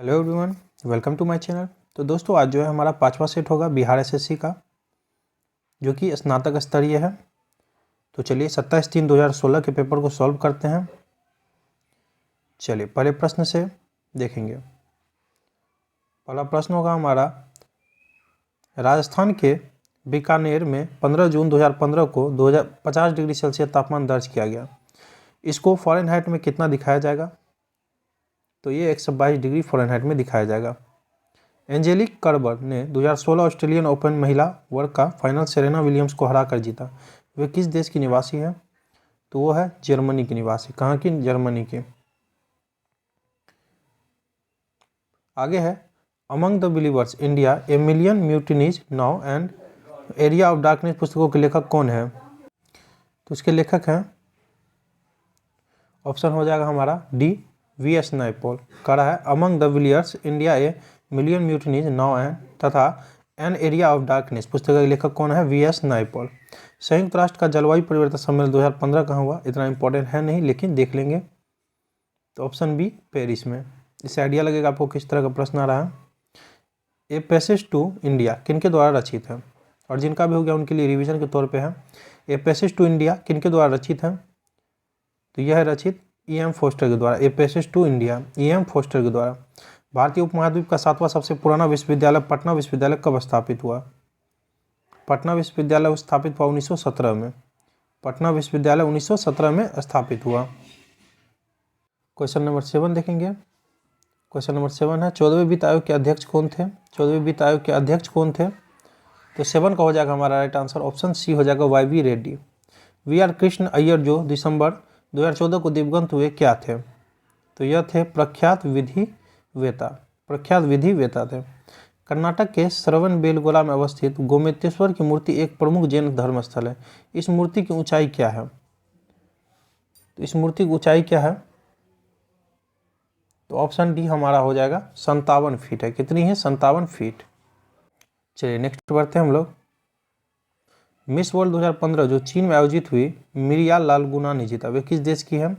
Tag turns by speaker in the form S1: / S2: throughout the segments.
S1: Hello everyone, welcome to my channel. तो दोस्तों आज जो है हमारा 5वां सेट होगा बिहार एसएससी का, जो कि स्नातक स्तरीय है। तो चलिए 27/3/2016 के पेपर को सॉल्व करते हैं। चलिए पहले प्रश्न से देखेंगे। पहला प्रश्न होगा हमारा, राजस्थान के बीकानेर में 15 जून 2015 को 50 डिग्री सेल्सियस तापमान दर्ज किया गया। इसको फ़ारेनहाइट में कितना दिखाया जाएगा? तो ये 122 डिग्री फ़ारेनहाइट में दिखाया जाएगा। एंजेलिक कर्बर ने 2016 ऑस्ट्रेलियन ओपन महिला वर्ग का फाइनल सेरेना विलियम्स को हराकर जीता। वे किस देश की निवासी है? तो वो है जर्मनी की निवासी। कहाँ की? जर्मनी की। आगे है, among the believers India a million mutinies now and area of darkness पुस्तकों के लेखक कौन है? तो इसके लेखक हैं, ऑप्शन हो जाएगा हमारा डी, वी.एस. नायपॉल। कह रहा है among the believers India a million mutinies now and तथा एन एरिया ऑफ डार्कनेस पुस्तक के लेखक कौन है? वी.एस. नायपॉल। संयुक्त राष्ट्र का जलवायु परिवर्तन सम्मेलन 2015 कहाँ हुआ? इतना इंपॉर्टेंट है नहीं, लेकिन देख लेंगे। तो ऑप्शन बी, पेरिस में। इससे आइडिया लगेगा आपको किस तरह का प्रश्न आ रहा है। ए पैसेज टू इंडिया किनके द्वारा रचित है? और जिनका भी हो गया उनके लिए रिवीजन के तौर पे है। ए पैसेज टू इंडिया किनके द्वारा रचित है? तो यह है रचित E.M. फोस्टर के द्वारा। A passage to India E.M. Forster के द्वारा। भारतीय उपमहाद्वीप का 7वां सबसे पुराना विश्वविद्यालय पटना विश्वविद्यालय कब स्थापित हुआ? पटना विश्वविद्यालय स्थापित हुआ 1917 में। पटना विश्वविद्यालय 1917 में स्थापित हुआ। क्वेश्चन नंबर 7 देखेंगे। क्वेश्चन नंबर 7 है, 14वें वित्त आयोग के अध्यक्ष कौन थे? 14वें वित्त आयोग के अध्यक्ष कौन थे? तो 7 का हो जाएगा हमारा राइट आंसर। ऑप्शन सी हो जाएगा Y.V. रेड्डी। V.R. कृष्ण अय्यर जो दिसंबर 2014 को दिवंगत हुए क्या थे? तो यह थे प्रख्यात विधि वेता थे। कर्नाटक के श्रवणबेलगोला में अवस्थित गोमतेश्वर की मूर्ति एक प्रमुख जैन धर्मस्थल है। इस मूर्ति की ऊंचाई क्या है? तो इस मूर्ति की ऊंचाई क्या है? तो ऑप्शन डी हमारा हो जाएगा 57 फीट है। कितनी है? 57 फीट। चलिए नेक्स्ट बढ़ते हैं हम लोग। मिस वर्ल्ड 2015 जो चीन में आयोजित हुई, मिरिया लालगुना ने जीता। वे किस देश की है?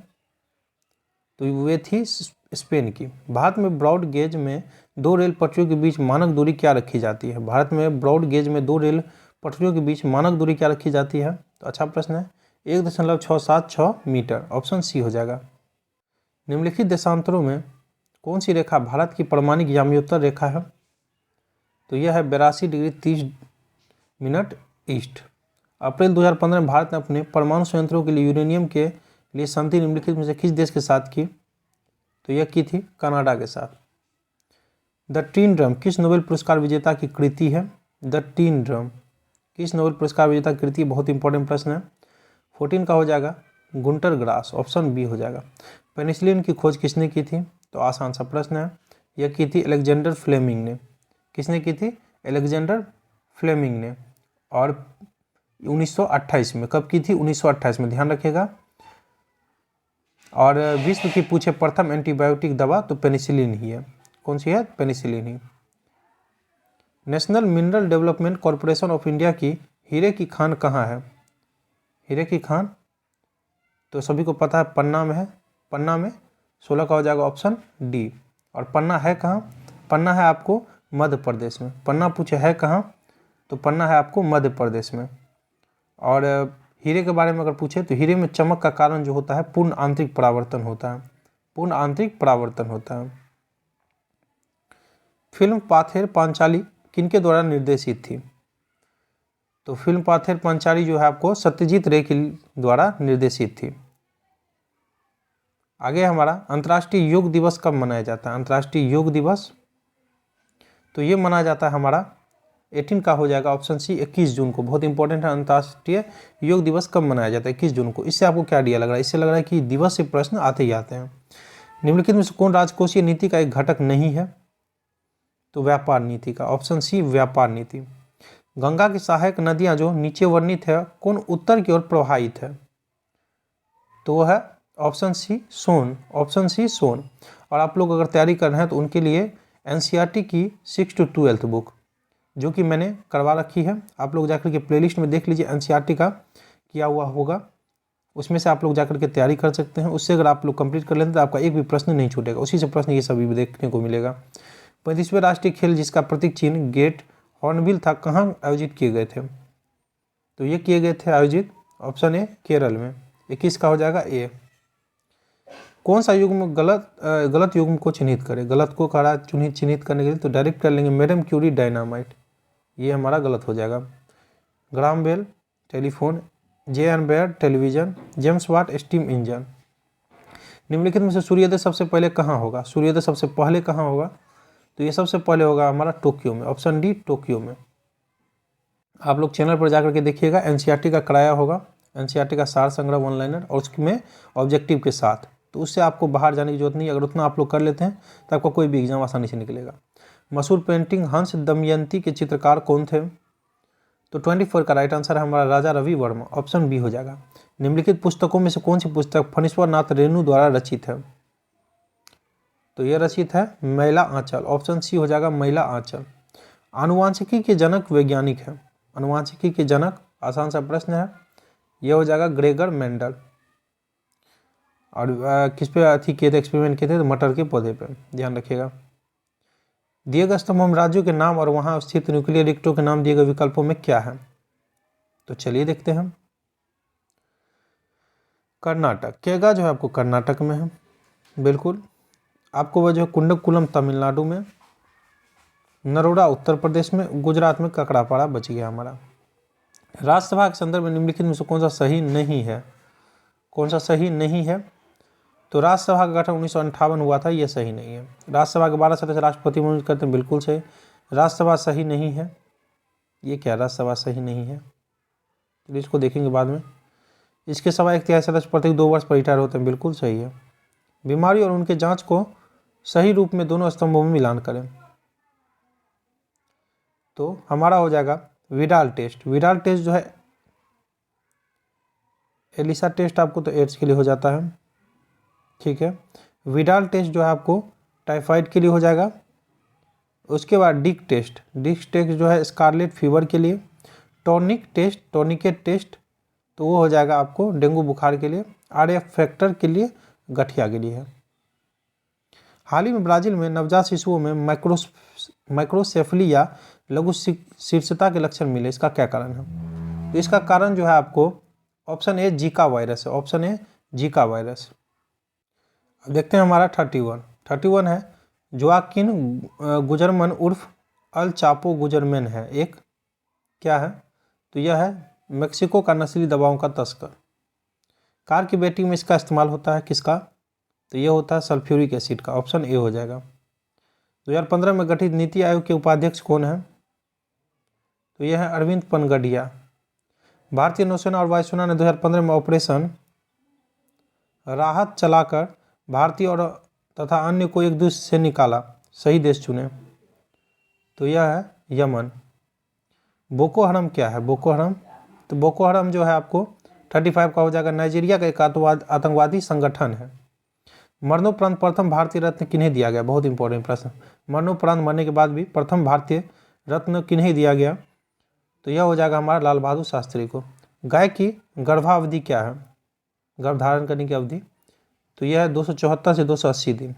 S1: तो वे थी स्पेन की। भारत में ब्रॉड गेज में 2 रेल पटरियों के बीच मानक दूरी क्या रखी जाती है? भारत में ब्रॉड गेज में 2 रेल पटरियों के बीच मानक दूरी क्या रखी जाती है? तो अच्छा प्रश्न है, 1.676 मीटर। ऑप्शन सी हो जाएगा। निम्नलिखित देशांतरों में कौन सी रेखा भारत की परमाणिक याम्योत्तर रेखा है? तो यह है 82 डिग्री 30 मिनट ईस्ट। अप्रैल 2015 में भारत ने अपने परमाणु संयंत्रों के लिए यूरेनियम के लिए संधि निम्नलिखित में से किस देश के साथ की? तो यह की थी कनाडा के साथ। द टीन ड्रम किस नोबेल पुरस्कार विजेता की कृति है? द टीन ड्रम किस नोबेल पुरस्कार विजेता की कृति? बहुत इंपॉर्टेंट प्रश्न है। 14 का हो जाएगा गुंटर ग्रास। ऑप्शन बी हो जाएगा। पेनिसिलिन की खोज किसने की थी? तो आसान सा प्रश्न है, यह की थी अलेक्जेंडर फ्लेमिंग ने। किसने की थी? अलेक्जेंडर फ्लेमिंग ने। और 1928 में। कब की थी? 1928 में, ध्यान रखिएगा। और विश्व की पूछे प्रथम एंटीबायोटिक दवा तो पेनिसिलिन ही है। कौन सी है? Penicillin he. National mineral development corporation of India की हीरे की खान कहाँ है? हीरे की खान तो सभी को पता है पन्ना में है। पन्ना में। 16 का हो जाएगा ऑप्शन डी। और पन्ना है कहाँ? पन्ना है आपको मध्य प्रदेश में। पन्ना पूछे है कहाँ? तो पन्ना है आपको मध्य प्रदेश में। और हीरे के बारे में अगर पूछे तो हीरे में चमक का कारण जो होता है पूर्ण आंतरिक परावर्तन होता है। पूर्ण आंतरिक परावर्तन होता है। फिल्म पाथेर पांचाली किनके द्वारा निर्देशित थी? तो फिल्म पाथेर पांचाली जो है आपको सत्यजीत रे के द्वारा निर्देशित थी। आगे हमारा अंतर्राष्ट्रीय योग दिवस कब मनाया जाता है? अंतर्राष्ट्रीय योग दिवस तो ये मनाया जाता है हमारा 18 का हो जाएगा ऑप्शन सी 21 जून को। बहुत इंपॉर्टेंट है। अंतर्राष्ट्रीय योग दिवस कब मनाया जाता है? 21 जून को। इससे आपको क्या आइडिया लग रहा है? इससे लग रहा है कि दिवस से प्रश्न आते ही आते हैं। निम्नलिखित में से कौन राजकोषीय नीति का एक घटक नहीं है? तो व्यापार नीति का। ऑप्शन सी व्यापार नीति। गंगा की सहायक नदियां जो नीचे वर्णित है कौन उत्तर की ओर प्रवाहित है? तो वह है ऑप्शन सी सोन। ऑप्शन सी सोन। और आप लोग अगर तैयारी कर रहे हैं तो उनके लिए NCERT की 6 to 12th बुक जो कि मैंने करवा रखी है, आप लोग जाकर के प्लेलिस्ट में देख लीजिए। NCERT का किया हुआ होगा, उसमें से आप लोग जाकर के तैयारी कर सकते हैं। उससे अगर आप लोग कंप्लीट कर लेते हैं तो आपका एक भी प्रश्न नहीं छूटेगा। उसी से प्रश्न ये सभी भी देखने को मिलेगा। 35वें राष्ट्रीय खेल जिसका प्रतीक चिन्ह गेट हॉर्नबिल था, कहाँ आयोजित किए गए थे? तो ये किए गए थे आयोजित, ऑप्शन ए केरल में। 21 का हो जाएगा ए। कौन सा युग्म गलत युग्म को चिन्हित करे? गलत को करा चिन्हित करने के लिए तो डायरेक्ट कर लेंगे मैडम क्यूरी डायनामाइट, ये हमारा गलत हो जाएगा। Graham Bell telephone, J N Baird television, James Watt steam engine. निम्नलिखित में से सूर्योदय सबसे पहले कहाँ होगा? सूर्योदय सबसे पहले कहाँ होगा? तो ये सबसे पहले होगा हमारा टोक्यो में, ऑप्शन डी टोक्यो में। आप लोग चैनल पर जाकर के देखिएगा, एनसीईआरटी का कराया होगा, एनसीईआरटी का सार संग्रह वन लाइनर और उसमें ऑब्जेक्टिव के साथ, तो उससे आपको बाहर जाने की जरूरत नहीं। अगर उतना आप लोग कर लेते हैं तो आपका कोई भी एग्जाम आसानी से निकलेगा। मशहूर पेंटिंग हंस दमयंती के चित्रकार कौन थे? तो 24 का राइट आंसर है हमारा राजा रवि वर्मा, ऑप्शन बी हो जाएगा। निम्नलिखित पुस्तकों में से कौन सी पुस्तक फणीश्वर नाथ रेणु द्वारा रचित है? तो यह रचित है महिला आंचल, ऑप्शन सी हो जाएगा महिला आंचल। आनुवांशिकी के जनक वैज्ञानिक है? आनुवांशिकी के जनक, आसान सा प्रश्न है, यह हो जाएगा ग्रेगर मेंडल। और किस पे अथी किए थे, एक्सपेरिमेंट किए थे? तो मटर के पौधे पे, ध्यान रखिएगा। दिए गए स्तंभ राज्यों के नाम और वहां स्थित न्यूक्लियर रिएक्टरों के नाम दिए गए विकल्पों में क्या है? तो चलिए देखते हैं। कर्नाटक, केगा जो है आपको कर्नाटक में है, बिल्कुल। आपको वह जो है कुंडकुलम तमिलनाडु में, नरोडा उत्तर प्रदेश में, गुजरात में ककड़ापाड़ा बच गया हमारा। राज्यसभा के संदर्भ में निम्नलिखित में से कौन सा सही नहीं है? कौन सा सही नहीं है? तो राज्यसभा का गठन 1958 हुआ था, यह सही नहीं है। राज्यसभा के 12 सदस्य राष्ट्रपति मनोनीत करते हैं, बिल्कुल सही। राज्यसभा सही नहीं है, ये क्या राज्यसभा सही नहीं है? तो इसको देखेंगे बाद में। इसके सिवा 1/3 सदस्य प्रत्येक 2 वर्ष पर रिटायर होते हैं, बिल्कुल सही है। बीमारी और उनके जांच को सही रूप में दोनों स्तंभों में मिलान करें, तो हमारा हो जाएगा विडाल टेस्ट। विडाल टेस्ट जो है, एलिसा टेस्ट आपको तो एड्स के लिए हो जाता है, ठीक है। विडाल टेस्ट जो है आपको टाइफाइड के लिए हो जाएगा। उसके बाद डिक टेस्ट जो है स्कारलेट फीवर के लिए। टॉर्निकेट टेस्ट तो वो हो जाएगा आपको डेंगू बुखार के लिए। RF फैक्टर के लिए गठिया के लिए है। हाल ही में ब्राजील में नवजात शिशुओं में माइक्रोसेफली या लघु शीर्षता के लक्षण मिले, इसका क्या कारण है? तो इसका कारण जो है आपको ऑप्शन ए जीका वायरस है, ऑप्शन ए जीका वायरस। अब देखते हैं हमारा 31 है जोआकिन गुजरमन उर्फ अल चापो गुजरमैन है एक, क्या है? तो यह है मेक्सिको का नस्ली दवाओं का तस्कर। कार की बैटरी में इसका इस्तेमाल होता है, किसका? तो यह होता है सल्फ्यूरिक एसिड का, ऑप्शन ए हो जाएगा। 2015 में गठित नीति आयोग के उपाध्यक्ष कौन है? तो यह है अरविंद पनगडिया। भारतीय नौसेना और वायुसेना ने 2015 में ऑपरेशन राहत चलाकर भारतीय और तथा अन्य को एक देश से निकाला, सही देश चुने, तो यह है यमन। बोको हरम क्या है? बोको हरम, तो बोको हरम जो है आपको 35 का हो जाएगा, नाइजीरिया का एक आतंकवादी संगठन है। मरणोपरांत प्रथम भारतीय रत्न किन्हें दिया गया? बहुत इंपॉर्टेंट प्रश्न। मरणोपरांत मरने के बाद भी प्रथम भारतीय रत्न किन्हें दिया गया? तो यह हो जाएगा हमारा लाल बहादुर शास्त्री को। गाय की गर्भावधि क्या है? गर्भधारण करने की अवधि, तो यह है 274 से 280 दिन।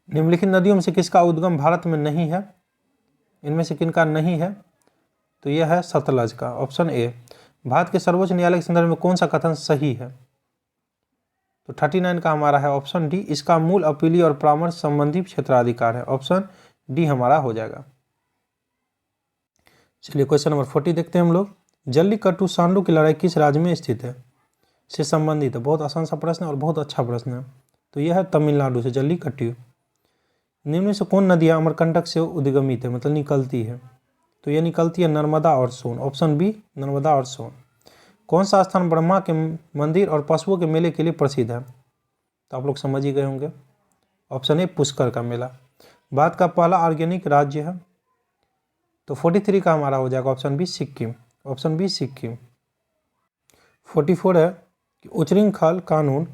S1: निम्नलिखित नदियों में से किसका उद्गम भारत में नहीं है? इनमें से किनका नहीं है? तो यह है सतलज का, ऑप्शन ए। भारत के सर्वोच्च न्यायालय के संदर्भ में कौन सा कथन सही है? तो 39 का हमारा है ऑप्शन डी, इसका मूल अपीली और परामर्श संबंधी क्षेत्राधिकार है, ऑप्शन डी हमारा हो जाएगा। चलिए क्वेश्चन नंबर 40 देखते हैं हम लोग। जल्लीकट्टू सांडू की लड़ाई किस राज्य में स्थित है? से संबंधित है, बहुत आसान सा प्रश्न और बहुत अच्छा प्रश्न है। तो यह है तमिलनाडु से जल्लीकट्टू। निम्न में से कौन नदियाँ अमरकंटक से उद्गमित है, मतलब निकलती है? तो यह निकलती है नर्मदा और सोन, ऑप्शन बी नर्मदा और सोन। कौन सा स्थान ब्रह्मा के मंदिर और पशुओं के मेले के लिए प्रसिद्ध है? तो आप लोग समझ ही गए होंगे, ऑप्शन ए पुष्कर का मेला। भारत का पहला ऑर्गेनिक राज्य है, तो 43 का हमारा हो जाएगा option B Sikkim, option B Sikkim. 44 है कि उच्चृंखल कानून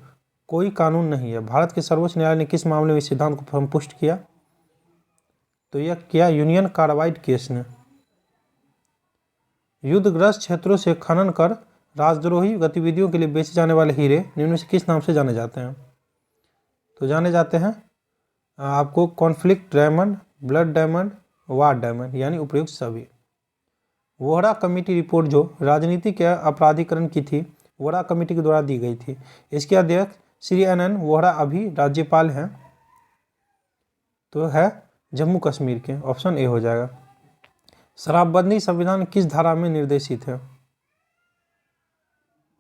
S1: कोई कानून नहीं है, भारत के सर्वोच्च न्यायालय ने किस मामले में इस सिद्धांत को संपुष्ट किया? तो यह किया यूनियन कार्बाइड केस ने। युद्धग्रस्त क्षेत्रों से खनन कर राजद्रोही गतिविधियों के लिए बेचे जाने वाले हीरे निम्न में से किस नाम से जाने जाते हैं? तो जाने जाते हैं आपको कॉन्फ्लिक्ट डायमंड, ब्लड डायमंड, वार डायमंड यानी उपयुक्त सभी। वोहरा कमेटी रिपोर्ट जो राजनीतिक अपराधीकरण की थी, वोहरा कमेटी के द्वारा दी गई थी। इसके अध्यक्ष श्री NN वोहरा अभी राज्यपाल हैं, तो है जम्मू कश्मीर के। ऑप्शन ए हो जाएगा। शराबबंदी संविधान किस धारा में निर्देशित है?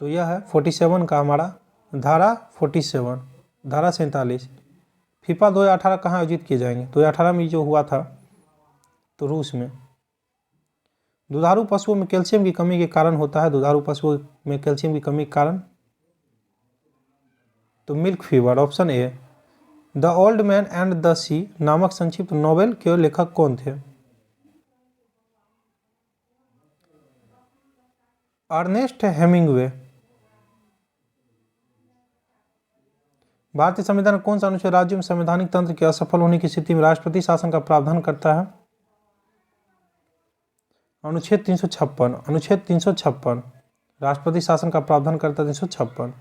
S1: तो यह है 47 का हमारा, धारा 47, धारा 47। फीफा 2018 कहाँ आयोजित किए जाएंगे? 2018 में जो हुआ था तो रूस में। दुधारू पशुओं में कैल्शियम की कमी के कारण होता है, दुधारू पशुओं में कैल्शियम की कमी के कारण, तो milk fever. Option A. The old man and the sea नामक संक्षिप्त नोवेल के लेखक कौन थे? Ernest Hemingway. भारतीय संविधान कौन सा अनुच्छेद राज्यों में संवैधानिक तंत्र के असफल होने की स्थिति में राष्ट्रपति शासन का प्रावधान करता है? अनुच्छेद 356। अनुच्छेद 356 राष्ट्रपति शासन का प्रावधान करता है। 356।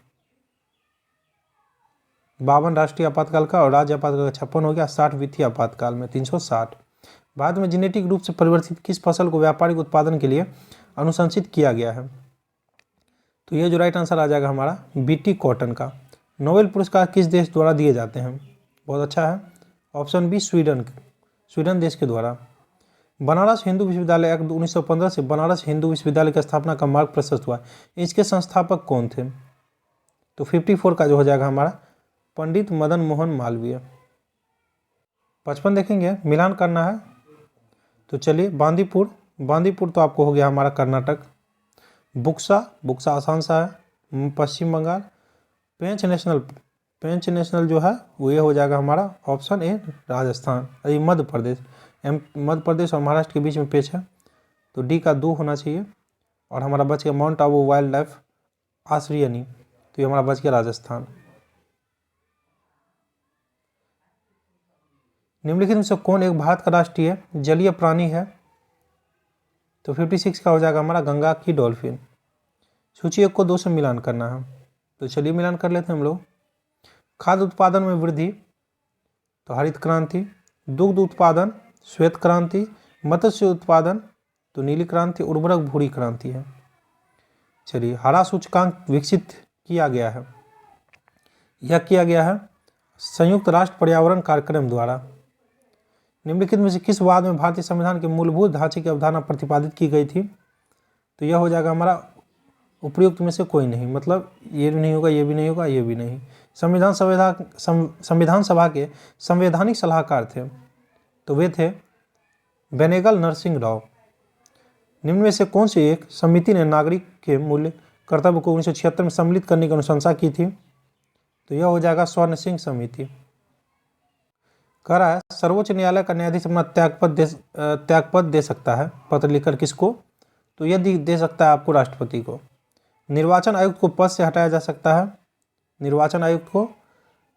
S1: 52 राष्ट्रीय आपातकाल का और राज्य आपातकाल का 56 हो गया। 60 वित्तीय आपातकाल में 360। भारत में जेनेटिक रूप से परिवर्तित किस फसल को व्यापारिक उत्पादन के लिए अनुशंसित किया गया है? तो ये जो राइट आंसर आ जाएगा हमारा BT कॉटन का। नोबेल पुरस्कार किस देश द्वारा दिए जाते हैं? बहुत अच्छा है। ऑप्शन बी स्वीडन, स्वीडन देश के द्वारा। बनारस हिंदू विश्वविद्यालय एक्ट 1915 से बनारस हिंदू विश्वविद्यालय की स्थापना का मार्ग प्रशस्त हुआ। इसके संस्थापक कौन थे? तो 54 का जो हो जाएगा हमारा पंडित मदन मोहन मालवीय। 55 देखेंगे, मिलान करना है। तो चलिए बांदीपुर, बांदीपुर तो आपको हो गया हमारा कर्नाटक। बुक्सा, बुक्सा आसान सा है पश्चिम बंगाल। पेंच नेशनल, पेंच नेशनल जो है वो ये हो जाएगा हमारा ऑप्शन ए राजस्थान। अरे मध्य प्रदेश, मध्य प्रदेश और महाराष्ट्र के बीच में पेच है, तो डी का 2 होना चाहिए। और हमारा बच गया माउंट आबू वाइल्ड लाइफ आश्रयनी, तो ये हमारा बच गया राजस्थान। निम्नलिखित में से कौन एक भारत का राष्ट्रीय जलीय प्राणी है? तो 56 का हो जाएगा हमारा गंगा की डॉल्फिन। सूची 1 को 2 से मिलान करना है, तो चलिए मिलान कर लेते हैं हम लोग। खाद्य उत्पादन में वृद्धि, तो हरित क्रांति। दुग्ध उत्पादन श्वेत क्रांति। मत्स्य उत्पादन तो नीली क्रांति। उर्वरक भूरी क्रांति है। चलिए हरा सूचकांक विकसित किया गया है, यह किया गया है संयुक्त राष्ट्र पर्यावरण कार्यक्रम द्वारा। निम्नलिखित में से किस वाद में भारतीय संविधान के मूलभूत ढांचे की अवधारणा प्रतिपादित की गई थी? तो यह हो जाएगा हमारा उपयुक्त में से कोई नहीं, मतलब ये भी नहीं होगा, ये भी नहीं होगा, ये भी नहीं। संविधान सभा के संवैधानिक सलाहकार थे, तो वे थे बेनेगल नरसिंह राव। निम्न में से कौन सी एक समिति ने नागरिक के मूल्य कर्तव्य को 1976 में सम्मिलित करने की अनुशंसा की थी? तो यह हो जाएगा स्वर्ण सिंह समिति। कह रहा है सर्वोच्च न्यायालय का न्यायाधीश अपना त्यागपत्र दे सकता है, पत्र लिखकर किसको? तो यह दे सकता है आपको राष्ट्रपति को। निर्वाचन आयुक्त को पद से हटाया जा सकता है, निर्वाचन आयुक्त को।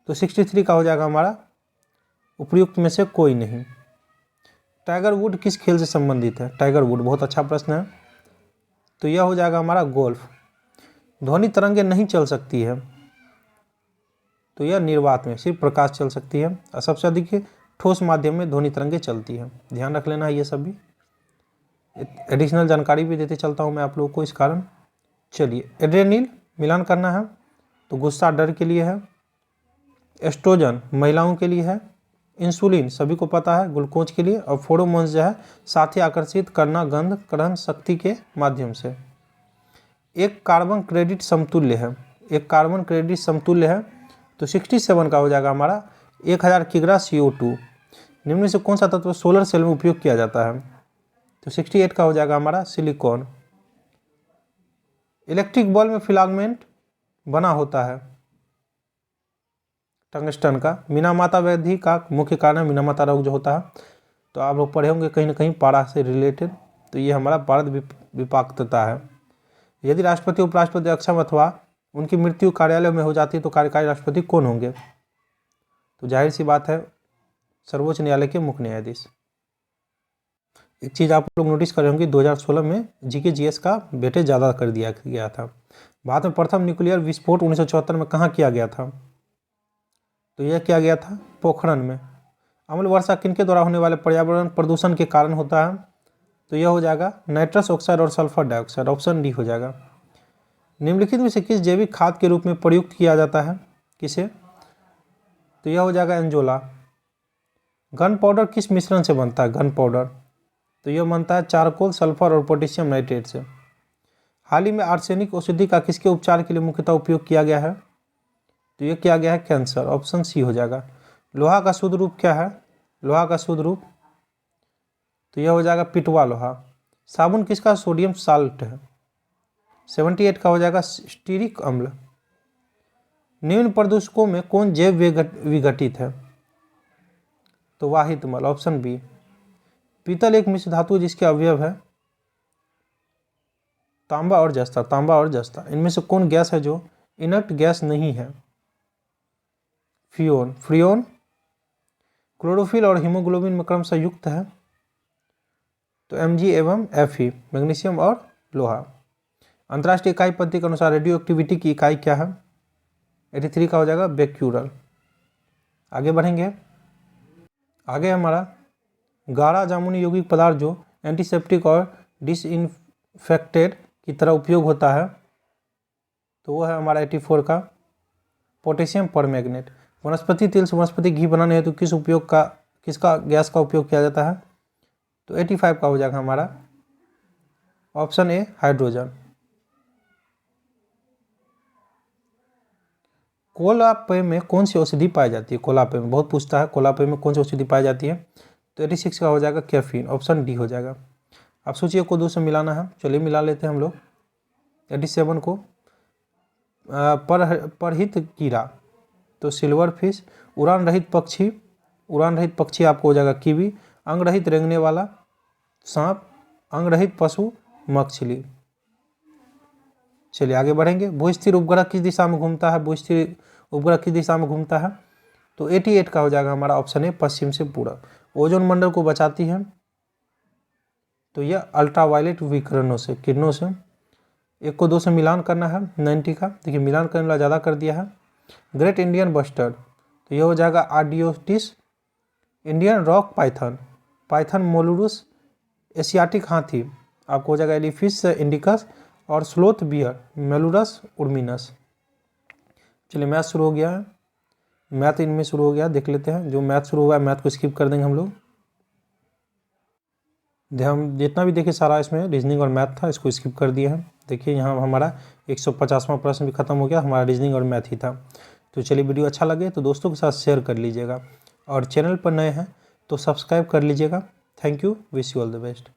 S1: तो 63 का हो जाएगा हमारा उपयुक्त में से कोई नहीं। टाइगर वुड किस खेल से संबंधित है? टाइगर वुड, बहुत अच्छा प्रश्न है। तो यह हो जाएगा हमारा गोल्फ। ध्वनि तरंगे नहीं चल सकती है, तो यह निर्वात में सिर्फ प्रकाश चल सकती है। और सबसे अधिक ठोस माध्यम में ध्वनि तरंगे चलती है, ध्यान रख लेना है। ये सब भी एडिशनल जानकारी भी देते चलता हूँ मैं आप लोगों को इस कारण। चलिए एड्रेनलिन मिलान करना है, तो गुस्सा डर के लिए है। एस्ट्रोजन महिलाओं के लिए है। इंसुलिन सभी को पता है ग्लूकोज के लिए। और फेरोमोन्स जो है साथी आकर्षित करना गंध ग्रहण शक्ति के माध्यम से। एक कार्बन क्रेडिट समतुल्य है, एक कार्बन क्रेडिट समतुल्य है। तो 67 का हो जाएगा हमारा 1000 किग्रा CO2। निम्न में से कौन सा तत्व सोलर सेल में उपयोग किया जाता है? तो 68 का हो जाएगा हमारा सिलिकॉन। इलेक्ट्रिक बल्ब में फिलामेंट बना होता है टंगस्टन का। मीनामाता व्याधि का मुख्य कारण है मीनामाता रोग जो होता है, तो आप लोग पढ़े होंगे कहीं ना कहीं पारा से रिलेटेड। तो ये हमारा पारद विपाक्तता है। यदि राष्ट्रपति उपराष्ट्रपति अक्षम अथवा उनकी मृत्यु कार्यालय में हो जाती है तो कार्यकारी राष्ट्रपति कौन होंगे? तो जाहिर सी बात है सर्वोच्च न्यायालय के मुख्य न्यायाधीश। एक चीज़ आप लोग नोटिस कर रहे होंगे 2016 में GK GS का वेटेज ज़्यादा कर दिया गया था। भारत में प्रथम न्यूक्लियर विस्फोट 1974 में कहाँ किया गया था? तो यह किया गया था पोखरण में। अम्ल वर्षा किनके द्वारा होने वाले पर्यावरण प्रदूषण के कारण होता है? तो यह हो जाएगा नाइट्रस ऑक्साइड और सल्फर डाइऑक्साइड, ऑप्शन डी हो जाएगा। निम्नलिखित में से किस जैविक खाद के रूप में प्रयुक्त किया जाता है? किसे? तो यह हो जाएगा एंजोला। गन पाउडर किस मिश्रण से बनता है? गन पाउडर तो यह बनता है चारकोल, सल्फर और पोटेशियम नाइट्रेट से। हाल ही में आर्सेनिक औषधि का किसके उपचार के लिए मुख्यतः उपयोग किया गया है? तो यह किया गया है कैंसर, ऑप्शन सी हो जाएगा। लोहा का शुद्ध रूप क्या है? लोहा का शुद्ध रूप तो यह हो जाएगा पिटवा लोहा। साबुन किसका सोडियम साल्ट है? 78 का हो जाएगा स्टीरिक अम्ल। निम्न प्रदूषकों में कौन जैव विघटित है? तो वाहितमल, ऑप्शन बी। पीतल एक मिश्र धातु जिसके अवयव है तांबा और जस्ता, तांबा और जस्ता। इनमें से कौन गैस है जो इनर्ट गैस नहीं है? फ्रियोन, फ्रियोन क्लोरोफिल और हीमोग्लोबिन में क्रमशः युक्त है तो Mg एवं Fe, मैग्नीशियम और लोहा। अंतर्राष्ट्रीय इकाई पद्धति के अनुसार रेडियो एक्टिविटी की इकाई क्या है? 83 का हो जाएगा बेक्यूरल। आगे बढ़ेंगे। आगे हमारा गाढ़ा जामुनी यौगिक पदार्थ जो एंटीसेप्टिक और डिसइंफेक्टेड की तरह उपयोग होता है तो वो है हमारा 84 का पोटेशियम परमैंगनेट। वनस्पति तेल से वनस्पति घी बनाने हेतु किसका गैस का उपयोग किया जाता है? तो 85 का हो जाएगा हमारा ऑप्शन ए हाइड्रोजन। कोलापेय में कौन सी औषधि पाई जाती है? कोलापेय में बहुत पूछता है, कोलापेय में कौन सी औषधि पाई जाती है? तो 86 का हो जाएगा कैफीन, ऑप्शन डी हो जाएगा। अब सोचिए को 2 से मिलाना है, चलिए मिला लेते हैं हम लोग। 87 को परहित कीड़ा तो सिल्वर फिश। उड़ान रहित पक्षी, उड़ान रहित पक्षी आपको हो जाएगा कीवी। अंग रहित रेंगने वाला सांप। अंग रहित पशु मछली। चलिए आगे बढ़ेंगे। भूस्थिर उपग्रह किस दिशा में घूमता है? भूस्थिर उपग्रह किस दिशा में घूमता है? तो 88 का हो जाएगा हमारा ऑप्शन है पश्चिम से पूरब। ओजोन मंडल को बचाती है तो यह अल्ट्रावायलेट विकिरणों से, किरणों से। 1 को 2 से मिलान करना है 90 का, देखिए मिलान करने वाला ज़्यादा कर दिया है। ग्रेट इंडियन बस्टर्ड तो यह हो जाएगा Ardeotis. Indian rock python, python molurus. Asiatic हाथी आपको हो जाएगा एलिफिस इंडिकस। और स्लोथ बियर मेलुरस उर्मिनस। चलिए मैथ शुरू हो गया है, मैथ इनमें शुरू हो गया, देख लेते हैं। जो मैथ शुरू हुआ है मैथ को स्किप कर देंगे हम लोग। हम जितना भी देखिए सारा इसमें रीजनिंग और मैथ था, इसको स्किप कर दिए हैं। देखिए यहाँ हमारा 150वां प्रश्न भी खत्म हो गया, हमारा रीजनिंग और मैथ ही था। तो चलिए वीडियो अच्छा लगे तो दोस्तों के साथ शेयर कर लीजिएगा और चैनल पर नए हैं तो सब्सक्राइब कर लीजिएगा। Thank you, wish you all the best.